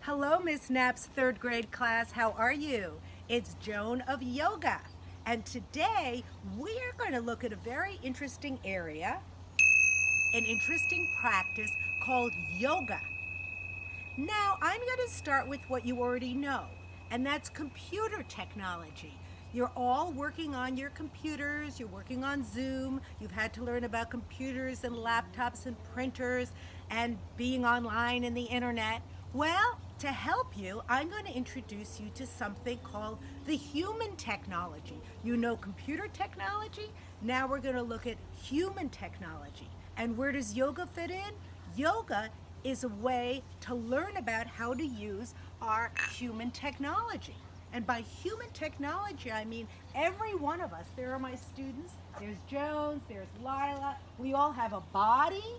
Hello, Miss Knapp's third grade class. How are you? It's Joan of Yoga. And today we're going to look at a very interesting area, an interesting practice called yoga. Now, I'm going to start with what you already know, and that's computer technology. You're all working on your computers, you're working on Zoom, you've had to learn about computers and laptops and printers and being online and the internet. Well, to help you, I'm going to introduce you to something called the human technology. You know computer technology? Now we're going to look at human technology. And where does yoga fit in? Yoga is a way to learn about how to use our human technology. And by human technology, I mean every one of us. There are my students. There's Jones, there's Lila. We all have a body.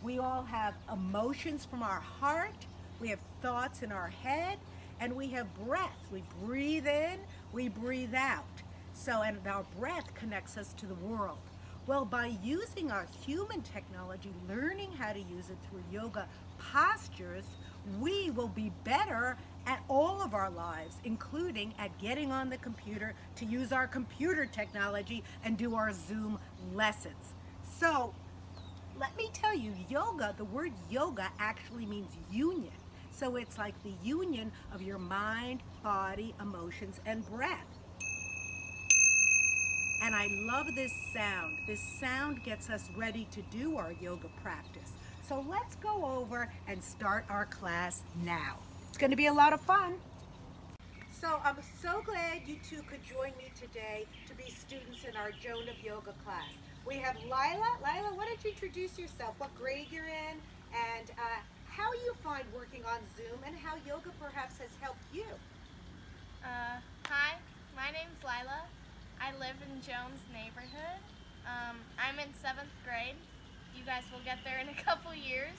We all have emotions from our heart. We have thoughts in our head. And we have breath. We breathe in, we breathe out. So, and our breath connects us to the world. Well, by using our human technology, learning how to use it through yoga postures, we will be better at all of our lives, including at getting on the computer to use our computer technology and do our Zoom lessons. So, let me tell you, yoga, the word yoga actually means union. So it's like the union of your mind, body, emotions, and breath. And I love this sound. This sound gets us ready to do our yoga practice. So let's go over and start our class now. It's going to be a lot of fun. So I'm so glad you two could join me today to be students in our Joan of Yoga class. We have Lila. Lila, why don't you introduce yourself, what grade you're in, and how you find working on Zoom, and how yoga perhaps has helped you. Hi, my name's Lila. I live in Jones neighborhood. I'm in 7th grade. You guys will get there in a couple years.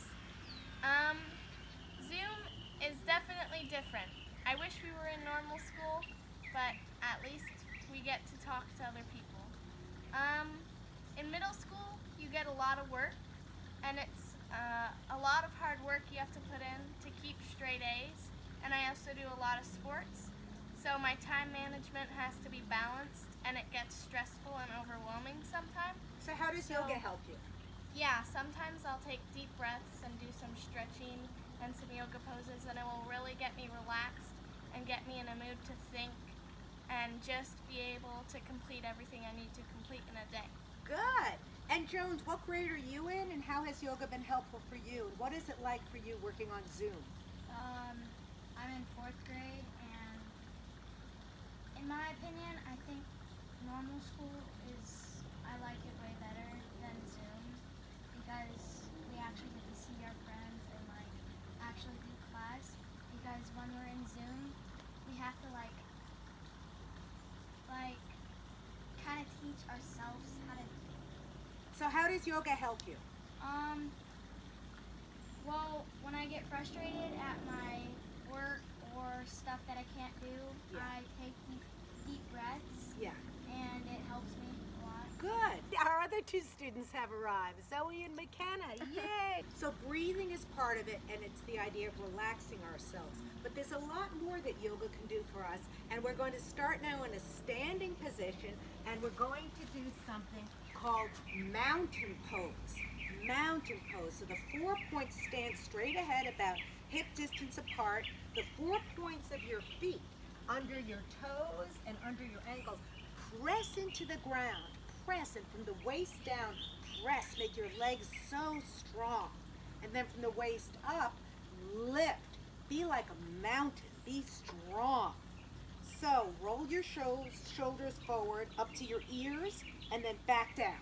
Zoom is definitely different. I wish we were in normal school, but at least we get to talk to other people. In middle school, you get a lot of work, and it's a lot of hard work you have to put in to keep straight A's, and I also do a lot of sports. So my time management has to be balanced, and it gets stressful and overwhelming sometimes. So how does yoga help you? Yeah, sometimes I'll take deep breaths and do some stretching and some yoga poses, and it will really get me relaxed and get me in a mood to think and just be able to complete everything I need to complete in a day. Good. And Jones, what grade are you in, and how has yoga been helpful for you? What is it like for you working on Zoom? I'm in 4th grade, and in my opinion, I think normal school I like it way better than Zoom, because we actually get to see our friends and actually do class, because when we're in Zoom, we have to kind of teach ourselves how to. So how does yoga help you? Well, when I get frustrated at my work or stuff that I can't do, Yeah. I take deep breaths, Yeah. and it helps me a lot. Good. Our other two students have arrived, Zoe and McKenna. Yay! So breathing is part of it, and it's the idea of relaxing ourselves. But there's a lot more that yoga can do for us, and we're going to start now in a standing position, and we're going to do something called mountain pose. Mountain pose. So the 4 points stand straight ahead, about hip distance apart. The 4 points of your feet under your toes and under your ankles press into the ground. Press, and from the waist down, press. Make your legs so strong. And then from the waist up, lift. Be like a mountain. Be strong. So roll your shoulders forward up to your ears, and then back down.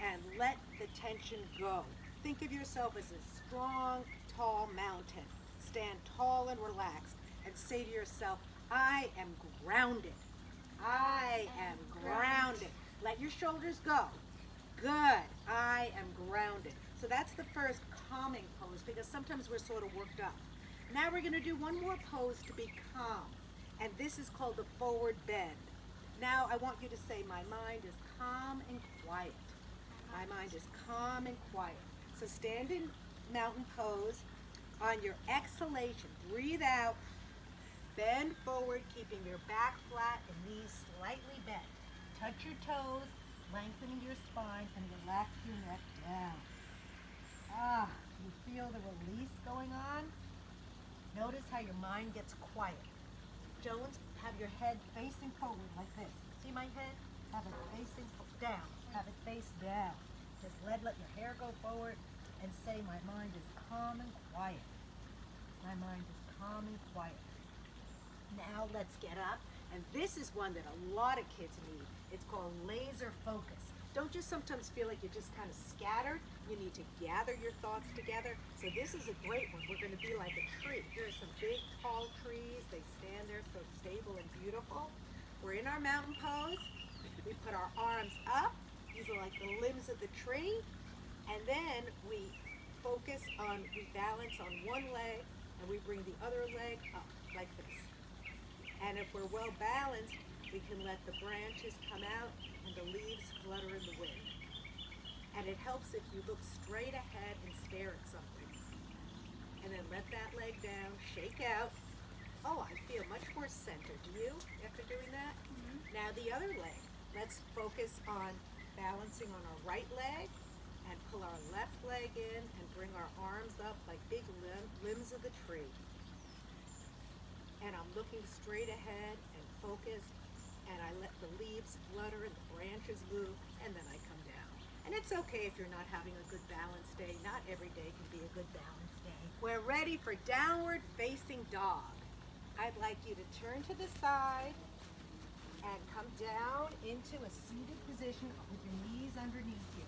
And let the tension go. Think of yourself as a strong, tall mountain. Stand tall and relaxed, and say to yourself, I am grounded. I am grounded. Let your shoulders go. Good. I am grounded. So that's the first calming pose, because sometimes we're sort of worked up. Now we're going to do one more pose to be calm, and this is called the forward bend. Now I want you to say, my mind is calm and quiet. My mind is calm and quiet. So stand in mountain pose, On your exhalation, breathe out, bend forward, keeping your back flat and knees slightly bent. Touch your toes, lengthening your spine, and relax your neck down. Ah, you feel the release going on? Notice how your mind gets quiet. Jones, have your head facing forward like this. See my head? Have it facing down. Have it face down. Just let your hair go forward and say my mind is calm and quiet. My mind is calm and quiet. Now let's get up. And this is one that a lot of kids need. It's called laser focus. Don't you sometimes feel like you're just kind of scattered? You need to gather your thoughts together. So this is a great one. We're going to be like a tree. Here are some big, tall trees. They stand there so stable and beautiful. We're in our mountain pose. We put our arms up. These are like the limbs of the tree. And then we balance on one leg, and we bring the other leg up like this. And if we're well balanced, we can let the branches come out and the leaves flutter in the wind. And it helps if you look straight ahead and stare at something. And then let that leg down, shake out. Oh, I feel much more centered. Do you, after doing that? Mm-hmm. Now the other leg. Let's focus on balancing on our right leg and pull our left leg in and bring our arms up like big limbs of the tree. And I'm looking straight ahead and focused, and I let the leaves flutter and the branches move, and then I come down. And it's okay if you're not having a good balance day. Not every day can be a good balance day. We're ready for downward facing dog. I'd like you to turn to the side and come down into a seated position with your knees underneath you.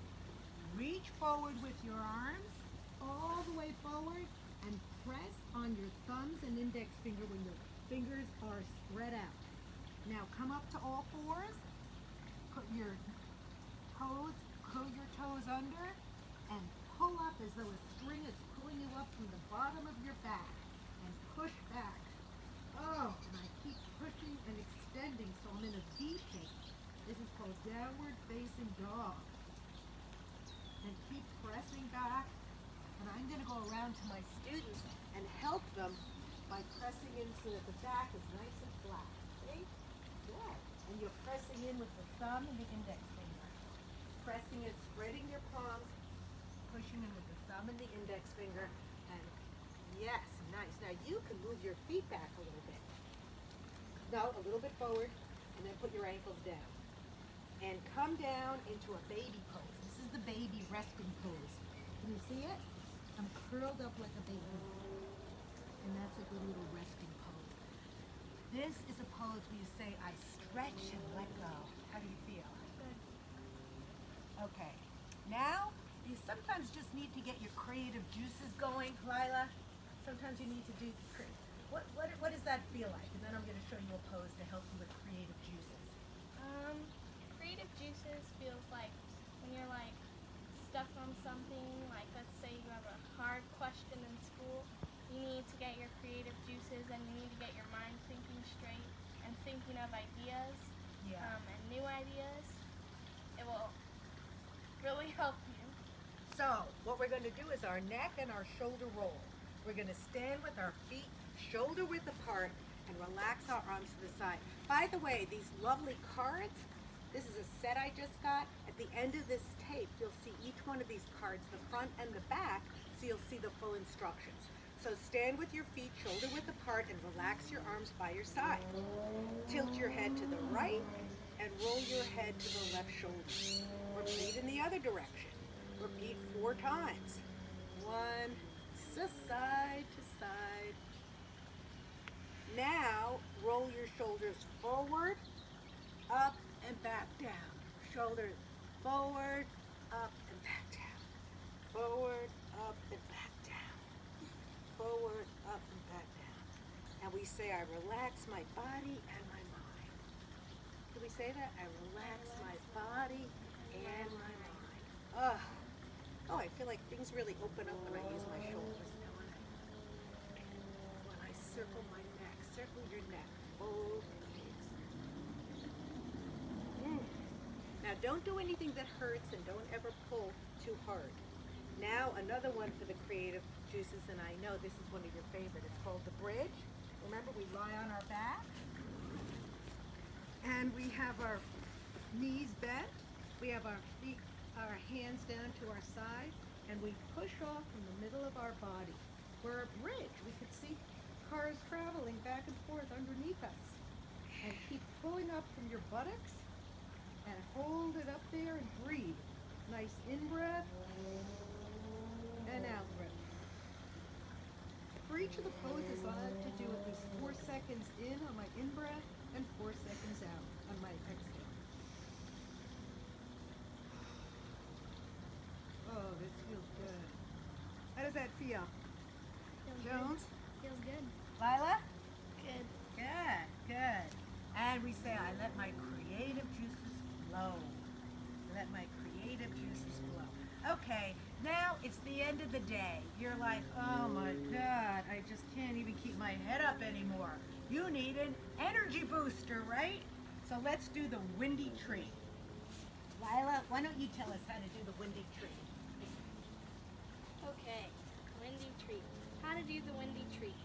Reach forward with your arms all the way forward and press on your thumbs and index finger when your fingers are spread out. Now come up to all fours, put your toes, curl your toes under, and pull up as though a string is pulling you up from the bottom of your back, and push back. Oh, and I keep pushing and extending so I'm in a V shape. This is called downward facing dog. And keep pressing back. And I'm going to go around to my students and help them by pressing in so that the back is nice and flat. See? Good. And you're pressing in with the thumb and the index finger. Pressing and spreading your palms, pushing in with the thumb and the index finger. And yes, nice. Now you can move your feet back a little bit. No, a little bit forward, and then put your ankles down. And come down into a baby pose. This is the baby resting pose. Can you see it? I'm curled up like a baby. And that's a good little resting pose. This is a pose where you say, I stretch and let go. How do you feel? Good. Okay. Now, you sometimes just need to get your creative juices going, Lila. Sometimes you need to do, what does that feel like? And then I'm going to show you a pose to help you with creative juices. Creative juices feels like when you're like stuck on something, like let's say you have a hard question in school, you need to get your creative juices and you need to get your mind thinking straight and thinking of ideas and new ideas. It will really help you. So, what we're going to do is our neck and our shoulder roll. We're going to stand with our feet shoulder width apart and relax our arms to the side. By the way, these lovely cards, this is a set I just got. At the end of this tape, you'll see each one of these cards, the front and the back, so you'll see the full instructions. So stand with your feet shoulder width apart and relax your arms by your side. Tilt your head to the right and roll your head to the left shoulder. Repeat in the other direction. Repeat 4 times. 1, side to side. Now, roll your shoulders forward, up, and back down. Shoulders forward, up, and back down. Forward, up, and back down. Forward, up, and back down. And we say, I relax my body and my mind. Can we say that? I relax my body and my mind. Oh, I feel like things really open up when I use my shoulders, don't I? When I circle my neck, circle your neck, both legs. Now don't do anything that hurts and don't ever pull too hard. Now another one for the creative juices, and I know this is one of your favorites. It's called the bridge. Remember, we lie on our back, and we have our knees bent. We have our feet, our hands down to our side, and we push off from the middle of our body. We're a bridge. We could see cars traveling back and forth underneath us. And keep pulling up from your buttocks and hold it up there and breathe. Nice in-breath and out-breath. For each of the poses, I like to do at least 4 seconds in on my in-breath and 4 seconds out on my exhale. Oh, this feels good. How does that feel? Feels Jones? Good. Feels good. Lila? Good. Good, good. And we say, I let my creative juices flow. Let my creative juices flow. Okay, now it's the end of the day. You're like, oh my God, I just can't even keep my head up anymore. You need an energy booster, right? So let's do the windy tree. Lila, why don't you tell us how to do the windy tree? Okay, windy tree. How to do the windy tree.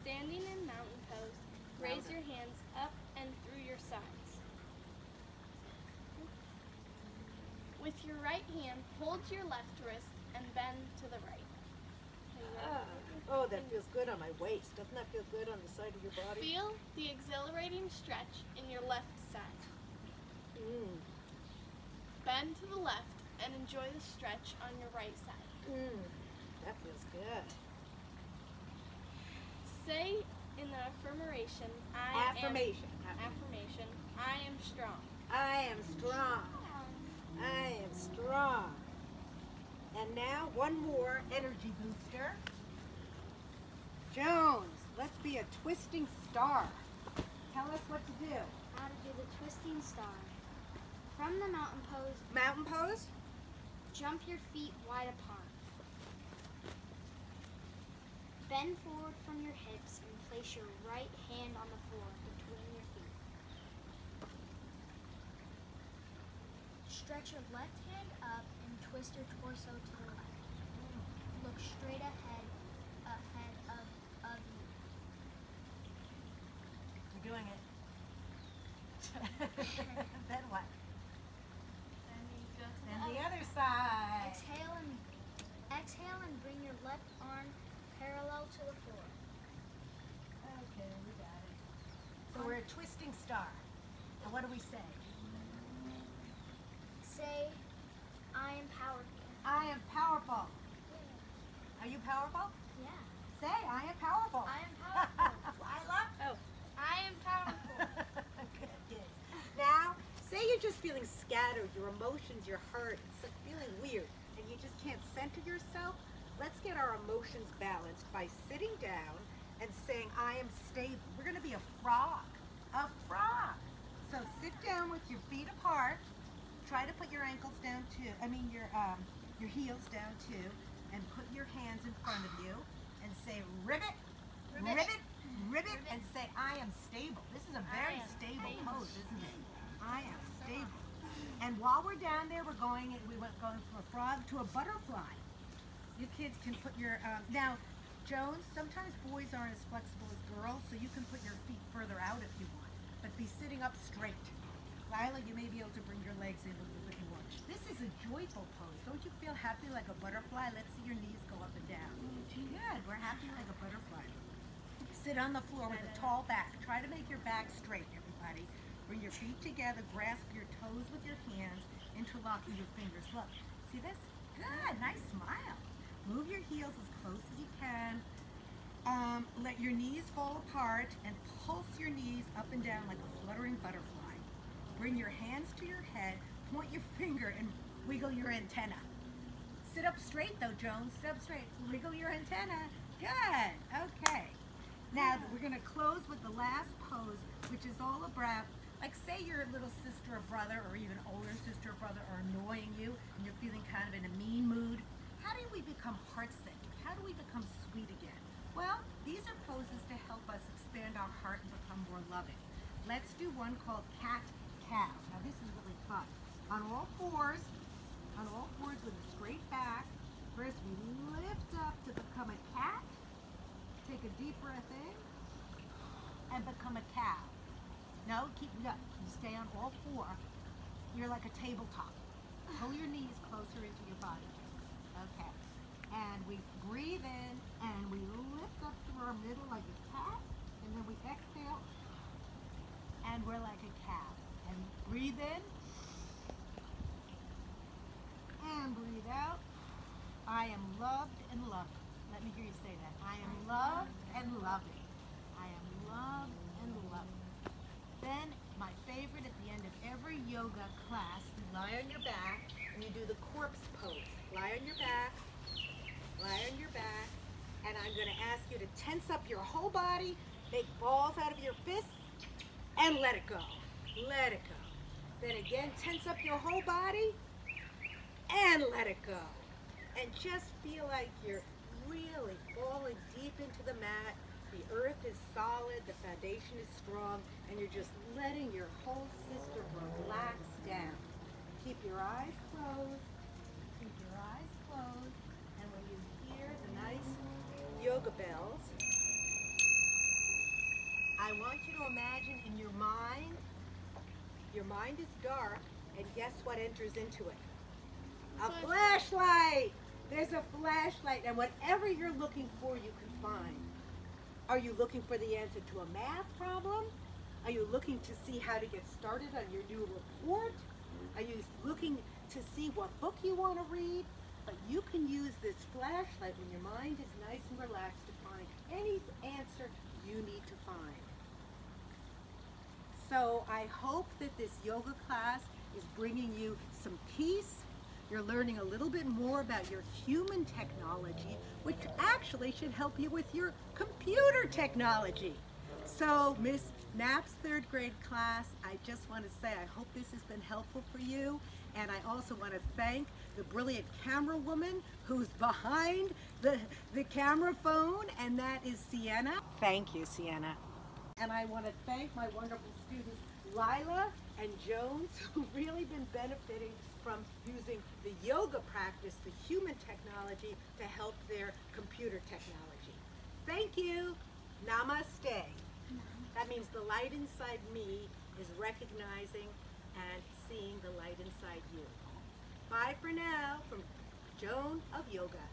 Standing in mountain pose, raise your hands up and through your sides. With your right hand, hold your left wrist and bend to the right. Oh, that feels good on my waist. Doesn't that feel good on the side of your body? Feel the exhilarating stretch in your left side. Bend to the left and enjoy the stretch on your right side. That feels good. Say in the affirmation, Affirmation. I am strong. I am strong. I am strong. And now one more energy booster. Jones, let's be a twisting star. Tell us what to do. How to do the twisting star. From the mountain pose, Mountain pose. jump your feet wide apart. Bend forward from your hips and place your right hand on the floor between your feet. Stretch your left hand up and twist your torso to the left. Look straight ahead of you. You're doing it. Then what? Then you go to And the other side. Exhale and bring your left arm parallel to the floor. Okay, we got it. So we're a twisting star. And what do we say? Say, I am powerful. I am powerful. Are you powerful? Yeah. Say, I am powerful. I am powerful. Lila? Oh, I am powerful. Good. Now, say you're just feeling scattered, your emotions, your heart, it's like feeling weird, and you just can't center yourself. Let's get our emotions balanced by sitting down and saying, I am stable. We're going to be a frog. A frog. So sit down with your feet apart. Try to put your ankles down too. Your heels down too. And put your hands in front of you and say, ribbit, ribbit, ribbit, and say, I am stable. This is a very stable pose, isn't it? I am stable. And while we're down there, we went going from a frog to a butterfly. You kids can put your, now, Jones, sometimes boys aren't as flexible as girls, so you can put your feet further out if you want, but be sitting up straight. Lila, you may be able to bring your legs in a little bit more. This is a joyful pose. Don't you feel happy like a butterfly? Let's see your knees go up and down. Good, we're happy like a butterfly. Sit on the floor with a tall back. Try to make your back straight, everybody. Bring your feet together, grasp your toes with your hands, interlocking your fingers. Look, see this? Good, nice smile. Move your heels as close as you can. Let your knees fall apart and pulse your knees up and down like a fluttering butterfly. Bring your hands to your head, point your finger and wiggle your antenna. Sit up straight though, Jones. Sit up straight. Wiggle your antenna. Good. Okay. Now we're going to close with the last pose, which is all about, like say your little sister or brother or even older sister or brother are annoying you and you're feeling kind of in a mean mood. How do we become heart-centered? How do we become sweet again? Well, these are poses to help us expand our heart and become more loving. Let's do one called cat-cow. Now this is really fun. On all fours with a straight back, First we lift up to become a cat. Take a deep breath in and become a cow. No, keep no. You stay on all four. You're like a tabletop. Pull your knees closer into your body. Okay. And we breathe in and we lift up through our middle like a cat. And then we exhale and we're like a cow. And breathe in and breathe out. I am loved and loving. Let me hear you say that. I am loved and loving. I am loved and loving. Then, my favorite at the end of every yoga class, you lie on your back and you do the corpse pose. Lie on your back, and I'm going to ask you to tense up your whole body, make balls out of your fists, and let it go. Let it go. Then again, tense up your whole body, and let it go. And just feel like you're really falling deep into the mat. The earth is solid, the foundation is strong, and you're just letting your whole system relax down. Keep your eyes closed. Keep your eyes closed. And when you hear the nice yoga bells, I want you to imagine in your mind is dark, and guess what enters into it? A flashlight! There's a flashlight, and whatever you're looking for, you can find. Are you looking for the answer to a math problem? Are you looking to see how to get started on your new report? Are you looking to see what book you want to read? But you can use this flashlight when your mind is nice and relaxed to find any answer you need to find. So I hope that this yoga class is bringing you some peace. You're learning a little bit more about your human technology, which actually should help you with your computer technology. So Miss Knapp's third grade class, I just want to say I hope this has been helpful for you. And I also want to thank the brilliant camera woman who's behind the camera phone, and that is Sienna. Thank you, Sienna. And I want to thank my wonderful students, Lila and Jones, who've really been benefiting from using the yoga practice, the human technology, to help their computer technology. Thank you. Namaste. That means the light inside me is recognizing and seeing the light inside you. Bye for now from Joan of Yoga.